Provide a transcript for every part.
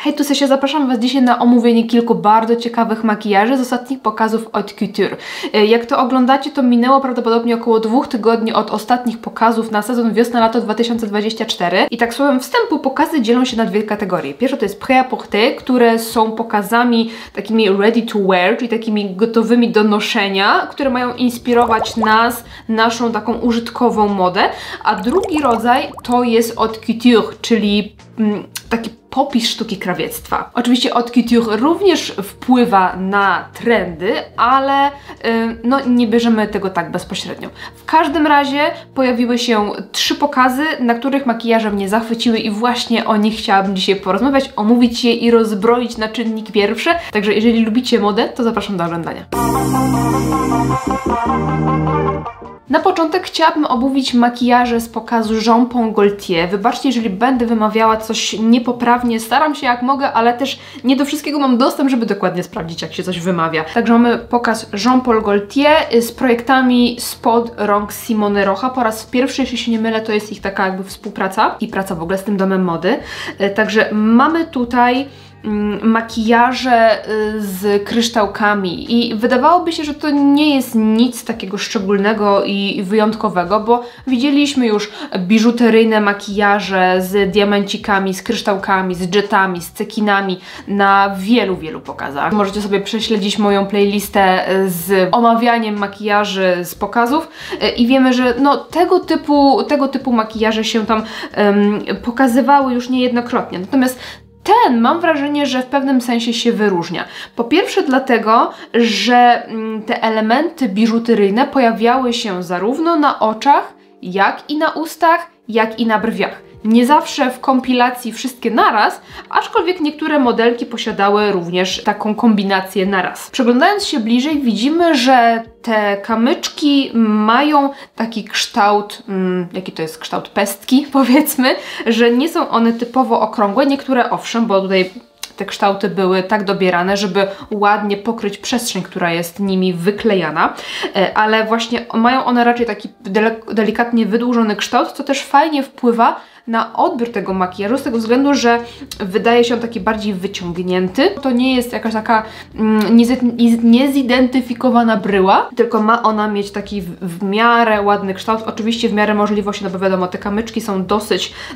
Hej, tu Sesia, zapraszam Was dzisiaj na omówienie kilku bardzo ciekawych makijaży z ostatnich pokazów Haute Couture. Jak to oglądacie, to minęło prawdopodobnie około 2 tygodni od ostatnich pokazów na sezon wiosna-lato 2024 i tak słowem wstępu pokazy dzielą się na dwie kategorie. Pierwsza to jest prêt-à-porter, które są pokazami takimi ready to wear, czyli takimi gotowymi do noszenia, które mają inspirować nas, naszą taką użytkową modę, a drugi rodzaj to jest Haute Couture, czyli taki popis sztuki krawiectwa. Oczywiście Haute Couture również wpływa na trendy, ale no, nie bierzemy tego tak bezpośrednio. W każdym razie pojawiły się 3 pokazy, na których makijaże mnie zachwyciły i właśnie o nich chciałabym dzisiaj porozmawiać, omówić je i rozbroić na czynniki pierwszy. Także jeżeli lubicie modę, to zapraszam do oglądania. Na początek chciałabym omówić makijaże z pokazu Jean Paul Gaultier. Wybaczcie, jeżeli będę wymawiała coś niepoprawnie, staram się jak mogę, ale też nie do wszystkiego mam dostęp, żeby dokładnie sprawdzić, jak się coś wymawia. Także mamy pokaz Jean Paul Gaultier z projektami spod rąk Simone Rocha. Po raz pierwszy, jeśli się nie mylę, to jest ich taka jakby współpraca i praca w ogóle z tym domem mody. Także mamy tutaj makijaże z kryształkami i wydawałoby się, że to nie jest nic takiego szczególnego i wyjątkowego, bo widzieliśmy już biżuteryjne makijaże z diamencikami, z kryształkami, z dżetami, z cekinami na wielu pokazach. Możecie sobie prześledzić moją playlistę z omawianiem makijaży z pokazów i wiemy, że no, tego typu makijaże się tam pokazywały już niejednokrotnie. Natomiast ten, mam wrażenie, że w pewnym sensie się wyróżnia. Po pierwsze dlatego, że te elementy biżuteryjne pojawiały się zarówno na oczach, jak i na ustach, jak i na brwiach. Nie zawsze w kompilacji wszystkie naraz, aczkolwiek niektóre modelki posiadały również taką kombinację naraz. Przeglądając się bliżej, widzimy, że te kamyczki mają taki kształt, jaki to jest kształt pestki, powiedzmy, że nie są one typowo okrągłe, niektóre owszem, bo tutaj te kształty były tak dobierane, żeby ładnie pokryć przestrzeń, która jest nimi wyklejana, ale właśnie mają one raczej taki delikatnie wydłużony kształt, co też fajnie wpływa na odbiór tego makijażu, z tego względu, że wydaje się on taki bardziej wyciągnięty. To nie jest jakaś taka niezidentyfikowana bryła, tylko ma ona mieć taki w miarę ładny kształt, oczywiście w miarę możliwości, no bo wiadomo, te kamyczki są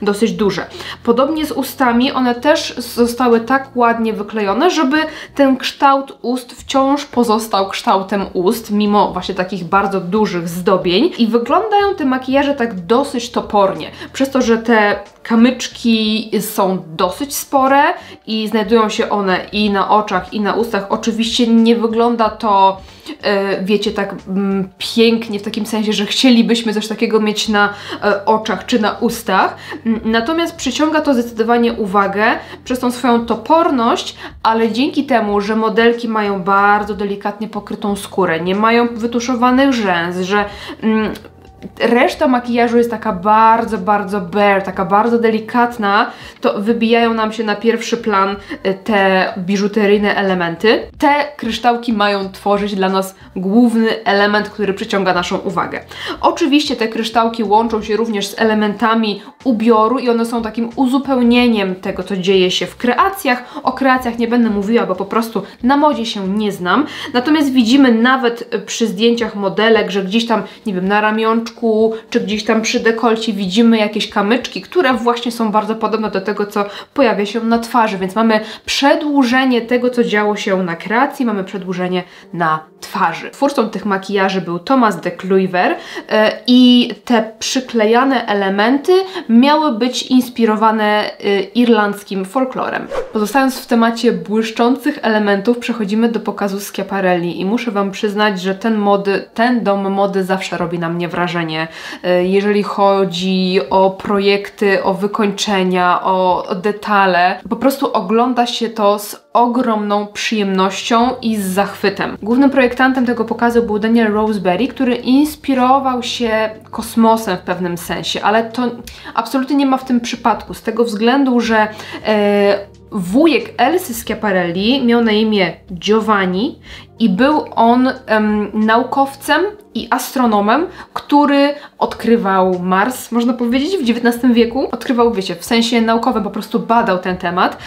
dosyć duże. Podobnie z ustami, one też zostały tak ładnie wyklejone, żeby ten kształt ust wciąż pozostał kształtem ust, mimo właśnie takich bardzo dużych zdobień i wyglądają te makijaże tak dosyć topornie, przez to, że te kamyczki są dosyć spore i znajdują się one i na oczach, i na ustach. Oczywiście nie wygląda to, wiecie, tak pięknie, w takim sensie, że chcielibyśmy coś takiego mieć na oczach czy na ustach. Natomiast przyciąga to zdecydowanie uwagę przez tą swoją toporność, ale dzięki temu, że modelki mają bardzo delikatnie pokrytą skórę, nie mają wytuszowanych rzęs, że reszta makijażu jest taka bardzo bare, taka bardzo delikatna, to wybijają nam się na pierwszy plan te biżuteryjne elementy. Te kryształki mają tworzyć dla nas główny element, który przyciąga naszą uwagę. Oczywiście te kryształki łączą się również z elementami ubioru i one są takim uzupełnieniem tego, co dzieje się w kreacjach. O kreacjach nie będę mówiła, bo po prostu na modzie się nie znam. Natomiast widzimy nawet przy zdjęciach modelek, że gdzieś tam, nie wiem, na ramionczku czy gdzieś tam przy dekolcie widzimy jakieś kamyczki, które właśnie są bardzo podobne do tego, co pojawia się na twarzy, więc mamy przedłużenie tego, co działo się na kreacji, mamy przedłużenie na twarzy. Twórcą tych makijaży był Thomas de Cluyver i te przyklejane elementy miały być inspirowane irlandzkim folklorem. Pozostając w temacie błyszczących elementów, przechodzimy do pokazu Schiaparelli i muszę Wam przyznać, że ten dom mody zawsze robi na mnie wrażenie, jeżeli chodzi o projekty, o wykończenia, o detale. Po prostu ogląda się to z ogromną przyjemnością i z zachwytem. Głównym projektantem tego pokazu był Daniel Roseberry, który inspirował się kosmosem w pewnym sensie, ale to absolutnie nie ma w tym przypadku, z tego względu, że wujek Elsy Schiaparelli miał na imię Giovanni i był on naukowcem i astronomem, który odkrywał Mars, można powiedzieć, w XIX wieku. Odkrywał, wiecie, w sensie naukowym, po prostu badał ten temat,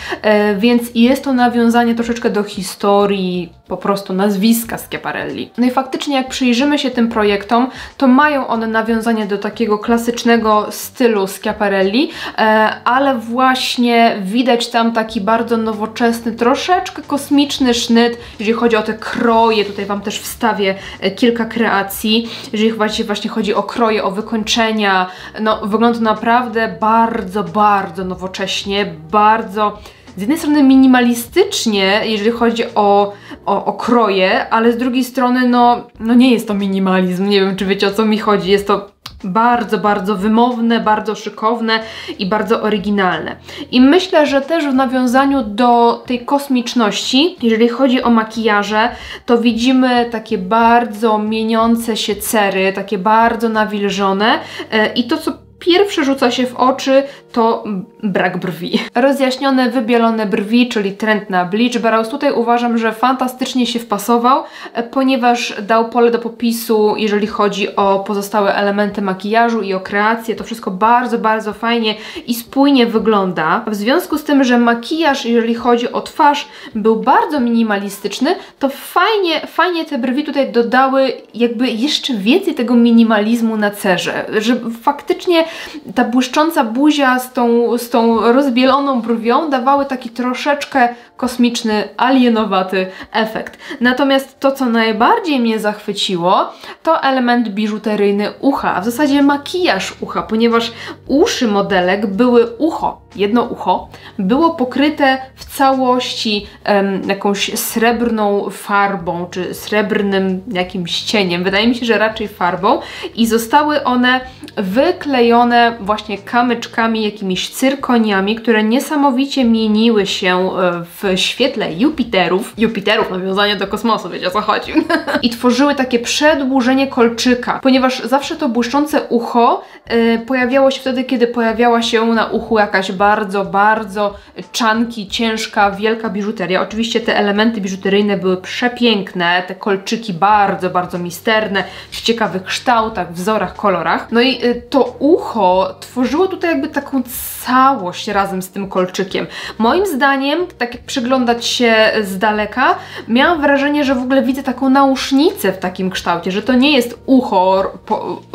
więc jest to nawiązanie troszeczkę do historii, po prostu nazwiska Schiaparelli. No i faktycznie jak przyjrzymy się tym projektom, to mają one nawiązanie do takiego klasycznego stylu Schiaparelli, ale właśnie widać tam taki bardzo nowoczesny, troszeczkę kosmiczny sznyt, jeżeli chodzi o te kroje. Tutaj Wam też wstawię kilka kreacji. Jeżeli właśnie chodzi o kroje, o wykończenia, no wygląda to naprawdę bardzo, bardzo nowocześnie, bardzo z jednej strony minimalistycznie, jeżeli chodzi o kroje, ale z drugiej strony no nie jest to minimalizm, nie wiem czy wiecie o co mi chodzi, jest to bardzo, bardzo wymowne, bardzo szykowne i bardzo oryginalne. I myślę, że też w nawiązaniu do tej kosmiczności, jeżeli chodzi o makijaże, to widzimy takie bardzo mieniące się cery, takie bardzo nawilżone i to, co pierwsze rzuca się w oczy, to brak brwi. Rozjaśnione, wybielone brwi, czyli trend na bleach brows. Tutaj uważam, że fantastycznie się wpasował, ponieważ dał pole do popisu, jeżeli chodzi o pozostałe elementy makijażu i o kreację. To wszystko bardzo, bardzo fajnie i spójnie wygląda. W związku z tym, że makijaż, jeżeli chodzi o twarz, był bardzo minimalistyczny, to fajnie te brwi tutaj dodały jakby jeszcze więcej tego minimalizmu na cerze, że faktycznie ta błyszcząca buzia z tą rozbieloną brwią dawały taki troszeczkę kosmiczny, alienowaty efekt. Natomiast to, co najbardziej mnie zachwyciło, to element biżuteryjny ucha, a w zasadzie makijaż ucha, ponieważ uszy modelek były jedno ucho, było pokryte w całości jakąś srebrną farbą, czy srebrnym jakimś cieniem, wydaje mi się, że raczej farbą, i zostały one wyklejone właśnie kamyczkami, jakimiś cyrkoniami, które niesamowicie mieniły się w świetle Jupiterów, nawiązanie do kosmosu, wiecie o co chodzi, i tworzyły takie przedłużenie kolczyka, ponieważ zawsze to błyszczące ucho pojawiało się wtedy, kiedy pojawiała się na uchu jakaś bardzo, bardzo chunky, ciężka, wielka biżuteria. Oczywiście te elementy biżuteryjne były przepiękne, te kolczyki bardzo, bardzo misterne, w ciekawych kształtach, wzorach, kolorach. No i to ucho tworzyło tutaj jakby taką całość razem z tym kolczykiem. Moim zdaniem, tak jak przyglądać się z daleka, miałam wrażenie, że w ogóle widzę taką nausznicę w takim kształcie, że to nie jest ucho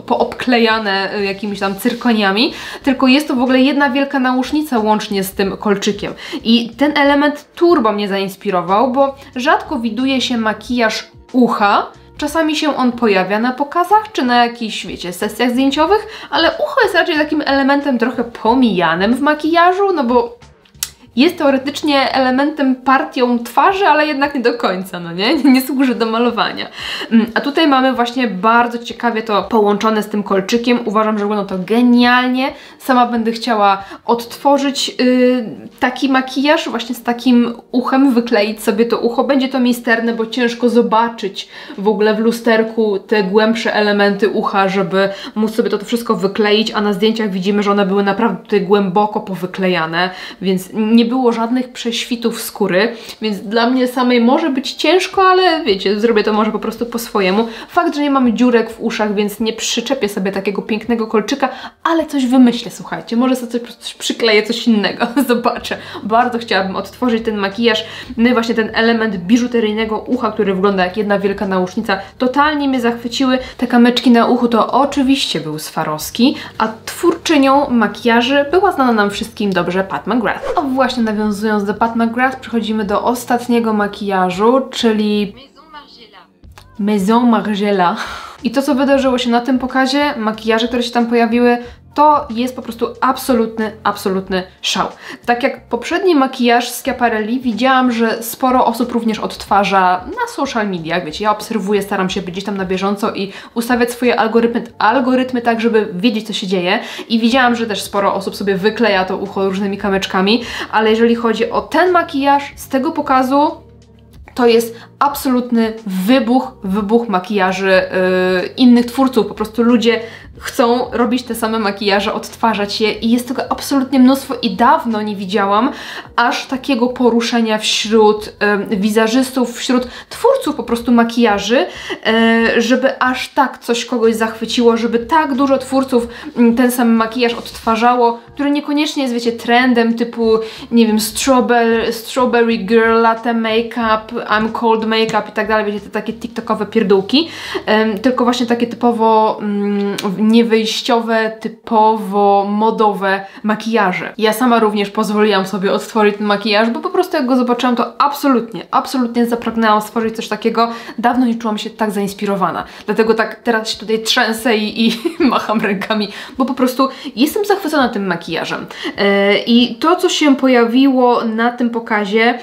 poobklejane jakimiś tam cyrkoniami, tylko jest to w ogóle jedna wielka nausznica łącznie z tym kolczykiem. I ten element turbo mnie zainspirował, bo rzadko widuje się makijaż ucha. Czasami się on pojawia na pokazach, czy na jakichś, wiecie, sesjach zdjęciowych, ale ucho jest raczej takim elementem trochę pomijanym w makijażu, no bo jest teoretycznie elementem, partią twarzy, ale jednak nie do końca, no nie służy do malowania. A tutaj mamy właśnie bardzo ciekawie to połączone z tym kolczykiem. Uważam, że wygląda to genialnie. Sama będę chciała odtworzyć taki makijaż właśnie z takim uchem, wykleić sobie to ucho. Będzie to misterne, bo ciężko zobaczyć w ogóle w lusterku te głębsze elementy ucha, żeby móc sobie to wszystko wykleić, a na zdjęciach widzimy, że one były naprawdę tutaj głęboko powyklejane, więc nie było żadnych prześwitów skóry, więc dla mnie samej może być ciężko, ale wiecie, zrobię to może po prostu po swojemu. Fakt, że nie mamy dziurek w uszach, więc nie przyczepię sobie takiego pięknego kolczyka, ale coś wymyślę, słuchajcie, może sobie coś przykleję, coś innego, zobaczę. Bardzo chciałabym odtworzyć ten makijaż, no i właśnie ten element biżuteryjnego ucha, który wygląda jak jedna wielka nausznica, totalnie mnie zachwyciły. Te kamyczki na uchu to oczywiście był Swarovski, a twórczynią makijaży była znana nam wszystkim dobrze Pat McGrath. A właśnie nawiązując do Pat McGrath, przechodzimy do ostatniego makijażu, czyli Maison Margiela. I to, co wydarzyło się na tym pokazie, makijaże, które się tam pojawiły, to jest po prostu absolutny szał. Tak jak poprzedni makijaż z Schiaparelli, widziałam, że sporo osób również odtwarza na social mediach, wiecie, ja obserwuję, staram się być gdzieś tam na bieżąco i ustawiać swoje algorytmy tak, żeby wiedzieć, co się dzieje, i widziałam, że też sporo osób sobie wykleja to ucho różnymi kamyczkami, ale jeżeli chodzi o ten makijaż z tego pokazu, to jest absolutny wybuch makijaży innych twórców. Po prostu ludzie chcą robić te same makijaże, odtwarzać je i jest tego absolutnie mnóstwo i dawno nie widziałam aż takiego poruszenia wśród wizerzystów, wśród twórców po prostu makijaży, żeby aż tak coś kogoś zachwyciło, żeby tak dużo twórców ten sam makijaż odtwarzało, który niekoniecznie jest, wiecie, trendem typu, nie wiem, strawberry girl, latte makeup, I'm cold makeup i tak dalej, wiecie, te takie tiktokowe pierdółki, tylko właśnie takie typowo niewyjściowe, typowo modowe makijaże. Ja sama również pozwoliłam sobie odtworzyć ten makijaż, bo po prostu jak go zobaczyłam, to absolutnie zapragnęłam stworzyć coś takiego. Dawno nie czułam się tak zainspirowana. Dlatego tak teraz się tutaj trzęsę i macham rękami, bo po prostu jestem zachwycona tym makijażem. I to, co się pojawiło na tym pokazie,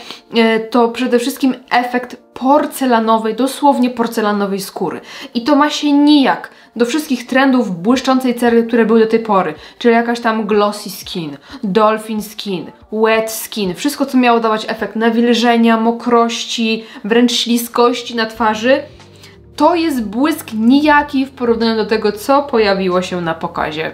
to przede wszystkim efekt porcelanowej, dosłownie porcelanowej skóry. I to ma się nijak do wszystkich trendów błyszczącej cery, które były do tej pory. Czyli jakaś tam glossy skin, dolphin skin, wet skin. Wszystko, co miało dawać efekt nawilżenia, mokrości, wręcz śliskości na twarzy. To jest błysk nijaki w porównaniu do tego, co pojawiło się na pokazie.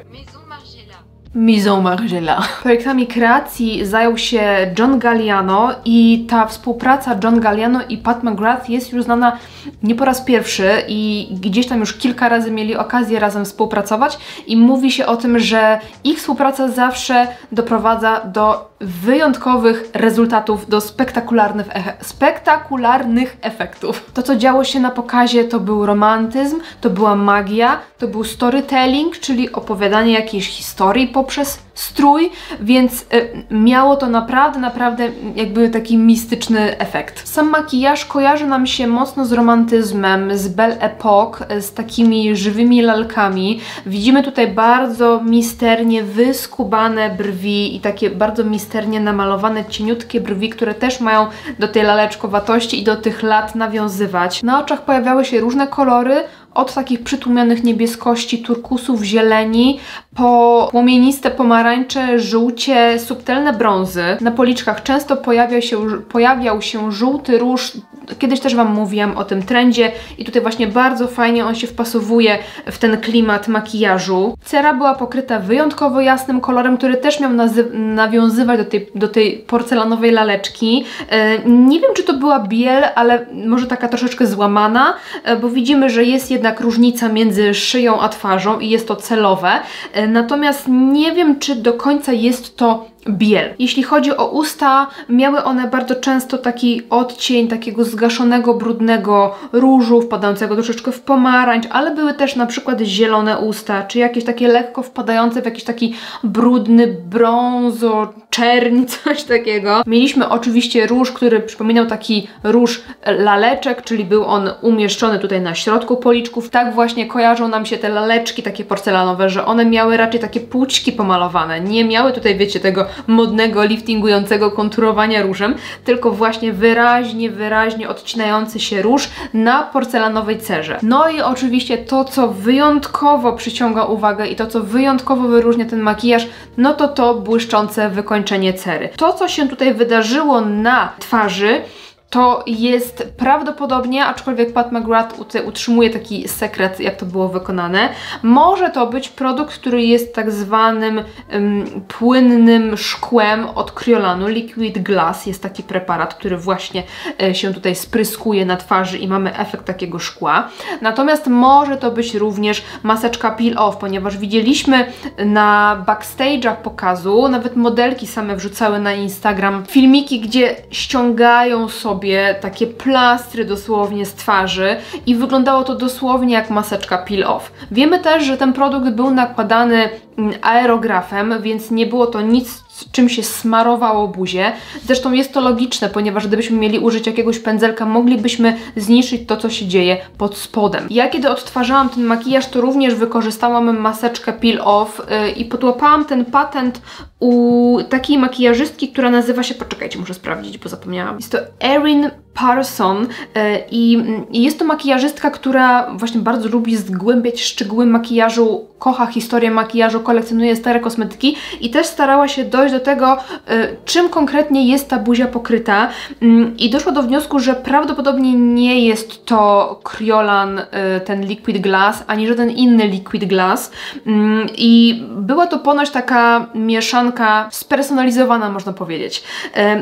Maison Margiela. Projektami kreacji zajął się John Galliano i ta współpraca John Galliano i Pat McGrath jest już znana nie po raz pierwszy i gdzieś tam już kilka razy mieli okazję razem współpracować i mówi się o tym, że ich współpraca zawsze doprowadza do wyjątkowych rezultatów, do spektakularnych efektów. To, co działo się na pokazie, to był romantyzm, to była magia, to był storytelling, czyli opowiadanie jakiejś historii poprzez strój, więc miało to naprawdę jakby taki mistyczny efekt. Sam makijaż kojarzy nam się mocno z romantyzmem, z Belle Époque, z takimi żywymi lalkami. Widzimy tutaj bardzo misternie wyskubane brwi i takie bardzo misternie namalowane cieniutkie brwi, które też mają do tej laleczkowatości i do tych lat nawiązywać. Na oczach pojawiały się różne kolory, od takich przytłumionych niebieskości, turkusów, zieleni, po płomieniste pomarańcze, żółcie, subtelne brązy. Na policzkach często pojawiał się żółty róż. Kiedyś też Wam mówiłam o tym trendzie i tutaj właśnie bardzo fajnie on się wpasowuje w ten klimat makijażu. Cera była pokryta wyjątkowo jasnym kolorem, który też miał nawiązywać do tej porcelanowej laleczki. Nie wiem, czy to była biel, ale może taka troszeczkę złamana, bo widzimy, że jest jednak różnica między szyją a twarzą i jest to celowe. Natomiast nie wiem, czy do końca jest to biel. Jeśli chodzi o usta, miały one bardzo często taki odcień takiego zgaszonego, brudnego różu, wpadającego troszeczkę w pomarańcz, ale były też na przykład zielone usta, czy jakieś takie lekko wpadające w jakiś taki brudny brązo, czerń, coś takiego. Mieliśmy oczywiście róż, który przypominał taki róż laleczek, czyli był on umieszczony tutaj na środku policzków. Tak właśnie kojarzą nam się te laleczki takie porcelanowe, że one miały raczej takie płuczki pomalowane. Nie miały tutaj, wiecie, tego modnego, liftingującego konturowania różem, tylko właśnie wyraźnie odcinający się róż na porcelanowej cerze. No i oczywiście to, co wyjątkowo przyciąga uwagę i to, co wyjątkowo wyróżnia ten makijaż, no to błyszczące wykończenie cery. To, co się tutaj wydarzyło na twarzy, to jest prawdopodobnie, aczkolwiek Pat McGrath utrzymuje taki sekret, jak to było wykonane, może to być produkt, który jest tak zwanym płynnym szkłem od Kryolanu. Liquid Glass jest taki preparat, który właśnie się tutaj spryskuje na twarzy i mamy efekt takiego szkła. Natomiast może to być również maseczka peel off, ponieważ widzieliśmy na backstage'ach pokazu, nawet modelki same wrzucały na Instagram filmiki, gdzie ściągają sobie takie plastry dosłownie z twarzy i wyglądało to dosłownie jak maseczka peel off. Wiemy też, że ten produkt był nakładany aerografem, więc nie było to nic, czym się smarowało buzię. Zresztą jest to logiczne, ponieważ gdybyśmy mieli użyć jakiegoś pędzelka, moglibyśmy zniszczyć to, co się dzieje pod spodem. Ja kiedy odtwarzałam ten makijaż, to również wykorzystałam maseczkę peel off i podłapałam ten patent u takiej makijażystki, która nazywa się, poczekajcie, muszę sprawdzić, bo zapomniałam. Jest to Erin Parson i jest to makijażystka, która właśnie bardzo lubi zgłębiać szczegóły makijażu, kocha historię makijażu, kolekcjonuje stare kosmetyki i też starała się dojść dojść do tego, czym konkretnie jest ta buzia pokryta i doszła do wniosku, że prawdopodobnie nie jest to Kryolan, ten Liquid Glass, ani żaden inny Liquid Glass i była to ponoć taka mieszanka spersonalizowana, można powiedzieć.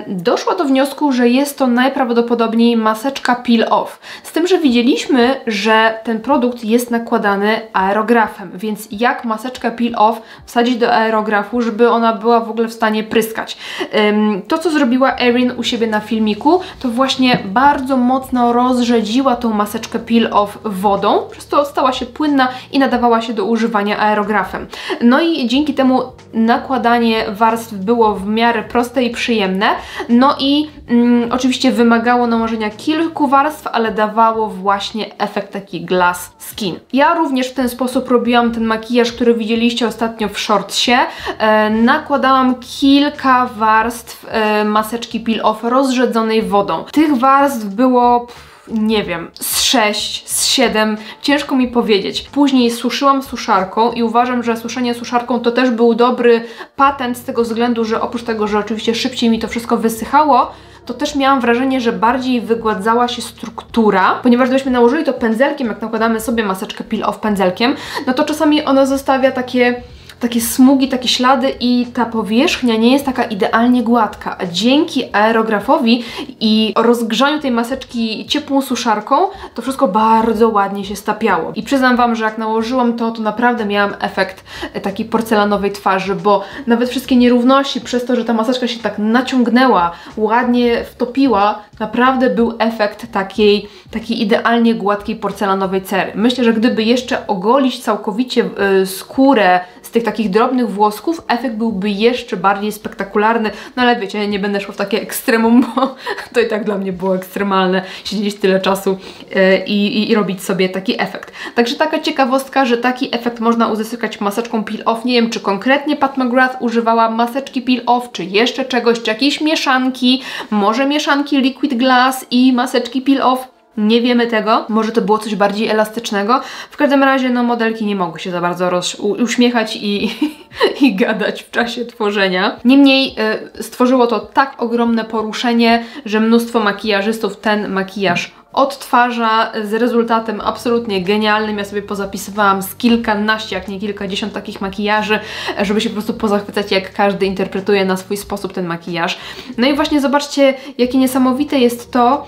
Doszła do wniosku, że jest to najprawdopodobniej maseczka peel-off, z tym, że widzieliśmy, że ten produkt jest nakładany aerografem, więc jak maseczkę peel-off wsadzić do aerografu, żeby ona była w ogóle w stanie pryskać. To, co zrobiła Erin u siebie na filmiku, to właśnie bardzo mocno rozrzedziła tą maseczkę peel-off wodą, przez to stała się płynna i nadawała się do używania aerografem. No i dzięki temu nakładanie warstw było w miarę proste i przyjemne, no i oczywiście wymagało nałożenia kilku warstw, ale dawało właśnie efekt taki glass skin. Ja również w ten sposób robiłam ten makijaż, który widzieliście ostatnio w shortsie. Nakładałam kilka warstw maseczki peel-off rozrzedzonej wodą. Tych warstw było, nie wiem, z 6, z 7, ciężko mi powiedzieć. Później suszyłam suszarką i uważam, że suszenie suszarką to też był dobry patent z tego względu, że oprócz tego, że oczywiście szybciej mi to wszystko wysychało, to też miałam wrażenie, że bardziej wygładzała się struktura, ponieważ gdybyśmy nałożyli to pędzelkiem, jak nakładamy sobie maseczkę peel-off pędzelkiem, no to czasami ona zostawia takie smugi, takie ślady i ta powierzchnia nie jest taka idealnie gładka, a dzięki aerografowi i rozgrzaniu tej maseczki ciepłą suszarką, to wszystko bardzo ładnie się stapiało. I przyznam Wam, że jak nałożyłam to naprawdę miałam efekt takiej porcelanowej twarzy, bo nawet wszystkie nierówności przez to, że ta maseczka się tak naciągnęła, ładnie wtopiła, naprawdę był efekt takiej idealnie gładkiej porcelanowej cery. Myślę, że gdyby jeszcze ogolić całkowicie skórę z tych takich drobnych włosków, efekt byłby jeszcze bardziej spektakularny, no ale wiecie, nie będę szła w takie ekstremum, bo to i tak dla mnie było ekstremalne siedzieć tyle czasu i robić sobie taki efekt. Także taka ciekawostka, że taki efekt można uzyskać maseczką peel-off. Nie wiem, czy konkretnie Pat McGrath używała maseczki peel-off, czy jeszcze czegoś, czy jakiejś mieszanki, może mieszanki Liquid Glass i maseczki peel-off. Nie wiemy tego, może to było coś bardziej elastycznego. W każdym razie no, modelki nie mogły się za bardzo uśmiechać i gadać w czasie tworzenia. Niemniej stworzyło to tak ogromne poruszenie, że mnóstwo makijażystów ten makijaż odtwarza z rezultatem absolutnie genialnym. Ja sobie pozapisywałam z kilkanaście, jak nie kilkadziesiąt takich makijaży, żeby się po prostu pozachwycać, jak każdy interpretuje na swój sposób ten makijaż. No i właśnie zobaczcie, jakie niesamowite jest to,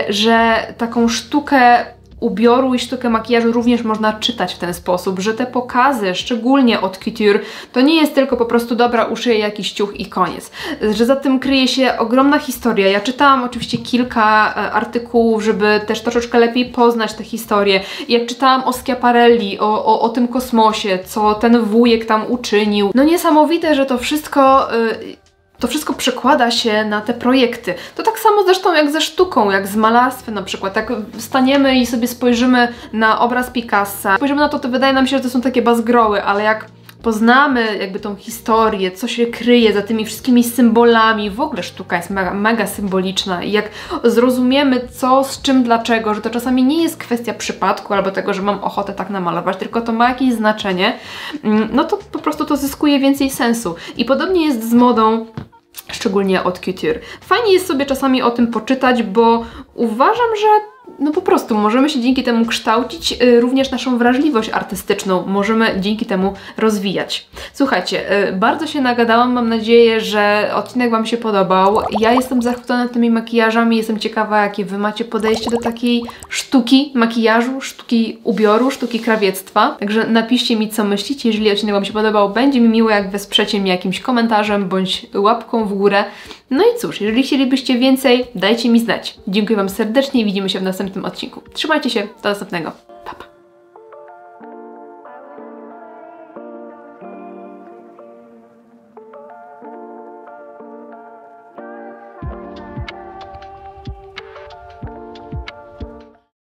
że taką sztukę ubioru i sztukę makijażu również można czytać w ten sposób, że te pokazy, szczególnie od couture, to nie jest tylko po prostu dobra, uszyję jakiś ciuch i koniec. Że za tym kryje się ogromna historia. Ja czytałam oczywiście kilka artykułów, żeby też troszeczkę lepiej poznać tę historię. Jak czytałam o Schiaparelli, o tym kosmosie, co ten wujek tam uczynił. No niesamowite, że to wszystko przekłada się na te projekty. To tak samo zresztą jak ze sztuką, jak z malarstwem na przykład. Jak staniemy i sobie spojrzymy na obraz Picassa, spojrzymy na to, to wydaje nam się, że to są takie bazgroły, ale jak poznamy jakby tą historię, co się kryje za tymi wszystkimi symbolami, w ogóle sztuka jest mega, mega symboliczna i jak zrozumiemy co, z czym, dlaczego, że to czasami nie jest kwestia przypadku albo tego, że mam ochotę tak namalować, tylko to ma jakieś znaczenie, no to po prostu to zyskuje więcej sensu. I podobnie jest z modą, szczególnie od couture. Fajnie jest sobie czasami o tym poczytać, bo uważam, że no po prostu możemy się dzięki temu kształcić również naszą wrażliwość artystyczną, możemy dzięki temu rozwijać. Słuchajcie, bardzo się nagadałam, mam nadzieję, że odcinek Wam się podobał. Ja jestem zachwycona tymi makijażami, jestem ciekawa, jakie Wy macie podejście do takiej sztuki makijażu, sztuki ubioru, sztuki krawiectwa. Także napiszcie mi, co myślicie, jeżeli odcinek Wam się podobał. Będzie mi miło, jak wesprzecie mnie jakimś komentarzem bądź łapką w górę. No i cóż, jeżeli chcielibyście więcej, dajcie mi znać. Dziękuję Wam serdecznie i widzimy się w następnym odcinku. Trzymajcie się, do następnego.